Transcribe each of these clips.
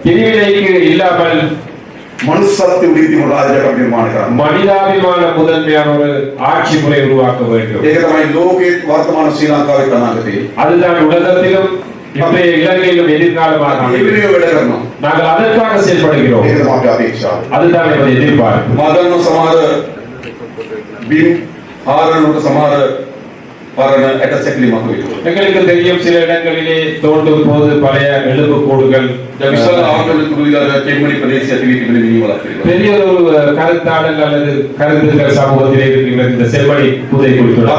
பிரிவினைக்கு இல்லாமல் மனுஷத்தை உறுதி ராஜ்யம் நிர்மாணிக்கிறார். மனிதாபிமான முதன்மையான ஒரு ஆட்சி முறை உருவாக்க வேண்டும். வர்த்தமான ஸ்ரீலங்காவை தனாகதி அதுதான் உலகத்திலும் இன்றைய இலங்கையிலும் எதிர்காலமாக நாங்கள் அதற்காக செயல்படுகிறோம். அதுதான் எமது எதிர்பார்ப்பு. மதன சமாத பின் ஆரணுட சமாத எங்களுக்கு தெரியும் சில இடங்களிலே தோண்டும் போது பழைய எலும்புக்கூடுகள் பெரிய ஒரு கருத்தாடல் அல்லது கருத்துக்கள் சமூகத்திலே இருக்கின்ற இந்த செம்மணி புதை குறித்துள்ள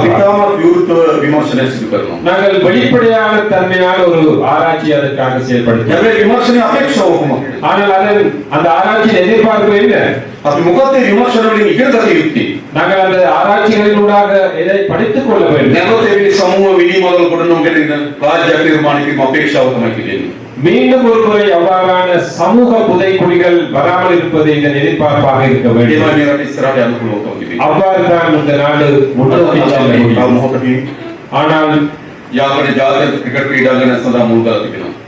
நாங்கள் வெளிப்படையான தன்மையான ஒரு ஆராய்ச்சி அதற்காக செயல்படுத்துகிறோம். ஆனால் அந்த ஆராய்ச்சியின் எதிர்பார்ப்பு என்ன? முகத்தை விமர்சனங்களின் இகழ்தலை யுக்தி நாங்கள் அந்த ஆராய்ச்சிகளினூடாக எதை படித்துக் கொள்ள வேண்டும். சமூக விதிமுதல் கொடுணும் ராஜ்ய தீர்மானிக்கும் அபேட்சாவை அமைக்கிறேன். மீண்டும் ஒரு முறை அவ்வாறான சமூக புதைக்குழிகள் வராமல் இருப்பது எங்கள் எதிர்பார்ப்பாக இருக்க வேண்டும். அவ்வாறு தான் இந்த நாடு முன்னோக்கி செல்ல முடியும். ஆனால்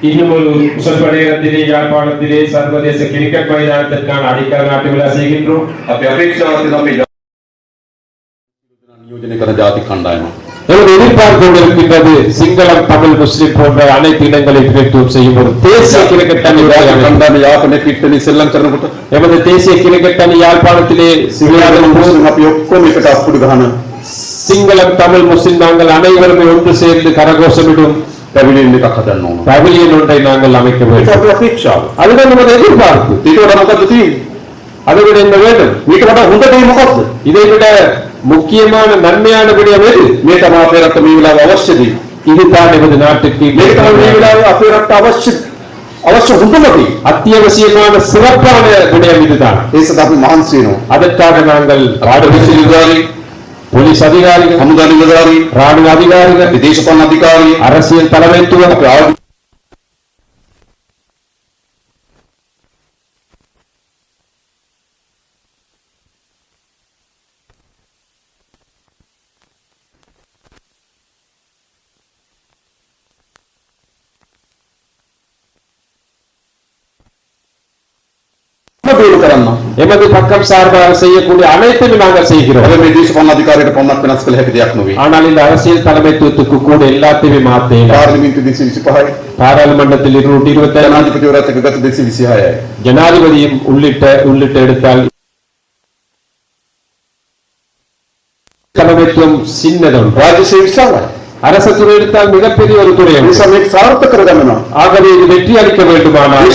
இன்னும் ஒரு ಸ್ವಲ್ಪ நேரத்திலே யாழ்ப்பாணத்திலே சர்வதேச கிரிக்கெட் மைதானத்திற்கான அடிக்கல் நாட்டு விழா செய்கின்றோம். எதிர்பார்ப்பு கொண்டிருக்கின்றது சிங்களம், தமிழ், முஸ்லிம் போன்ற அனைத்து இடங்களை பிரதித்துவம் செய்யும் ஒரு தேசிய கிரிக்கெட் அணி எமது தேசிய கிரிக்கெட் அணி யாழ்ப்பாணத்திலே சிங்களம், தமிழ், முஸ்லிம் நாங்கள் அனைவருமே ஒன்று சேர்ந்து கரகோஷமிடும் பவிலியன் ஒன்றை நாங்கள் அமைக்க வேண்டும். அதுதான் நமது எதிர்பார்ப்பு. அதை விட என்ன வேண்டும்? இதை விட முக்கியமான நன்மையான விடயம் எது? இதுதான் எமது நாட்டுக்கு அத்தியாவசியமான சிறப்பான விடயம் இதுதான். அதற்காக நாங்கள் போலீஸ் அதிகாரிகள், ராணுவ அதிகாரிகள், தேசபாலன அதிகாரி, அரசியல் தலைமைத்துவம் எமது பக்கம் சார்பாக செய்யக்கூடிய அனைத்தையும் நாங்கள் செய்கிறோம். ஆனால் இந்த அரசியல் தலைமைத்துவத்துக்கு கூட எல்லாத்தையுமே மாற்றேன். பாராளுமன்றத்தில் 227 ஜனாதிபதியும் உள்ளிட்ட எடுத்தால் தலைமைத்துவம் சின்னதும் அரசு துறை எடுத்தால் மிகப்பெரிய ஒரு துறை. ஆகவே இது வெற்றி அளிக்க வேண்டுமானால்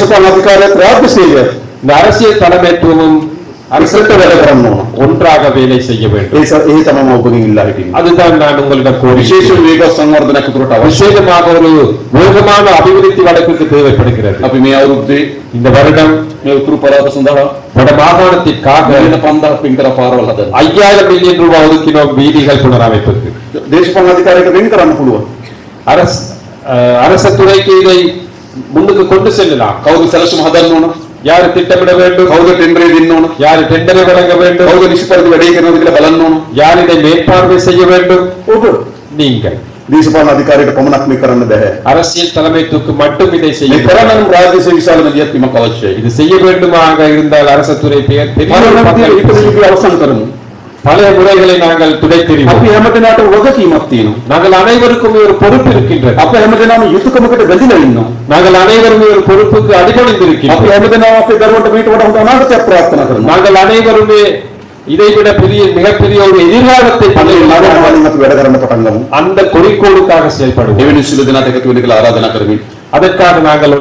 இந்த அரசியல் தலைமைத்துவமும் ஒன்றாக வேலை செய்ய வேண்டும். அதுதான் நான் உங்களிடம் விசேஷமாக ஒரு வேகமான அபிவிருத்தி வழக்குக்கு தேவைப்படுகிறது. இந்த வருடம் வட மாகாணத்திற்காக 5000 மில்லியன் ரூபாய் ஒதுக்கினோம் வீதிகள் புனரமைப்புக்கு. அரசு துறைக்கு இதை முன்னுக்கு கொண்டு செல்லலாம். யாரு திட்டமிட வேண்டும், யாரு டெண்டரை வழங்க வேண்டும், யார் இதை மேற்பார்வை செய்ய வேண்டும்? நீங்கள் දේශපාලන අධිකාරියට පමණක් මේ කරන්න බෑ. அரசியல் தலைமைத்துக்கு மட்டும் இதை செய்ய කරන්න රාජ්‍ය විශාල නියැත්වීමක් අවශ්‍යයි. இது செய்ய வேண்டுமாக இருந்தால் அரசு துறை අවසන් කරමු. பல முறைகளை நாங்கள் துடைத்தெறிவோம். අපි හැමදෙනාට වගකීමක් තියෙනවා. நாங்கள் அனைவருக்கும் ஒரு பொறுப்பு இருக்கின்றது. අපි හැමදෙනාම යුතුයකමකට බැඳිලා ඉන්නවා. நாங்கள் அனைவரும் ஒரு பொறுப்புக்கு அடிபணிந்திருக்கிறோம். අපි හැමදෙනාම අපේ දරුවන්ට මේට වඩා හොඳ අනාගතයක් ප්‍රාර්ථනා කරනවා. நாங்கள் அனைவருமே இதைவிட மிகப்பெரிய ஒரு எதிர்காலத்தை அந்த குறிக்கோளுக்காக செயல்படுவோம். ආරාධනා කරමි. அதற்காக நாங்கள்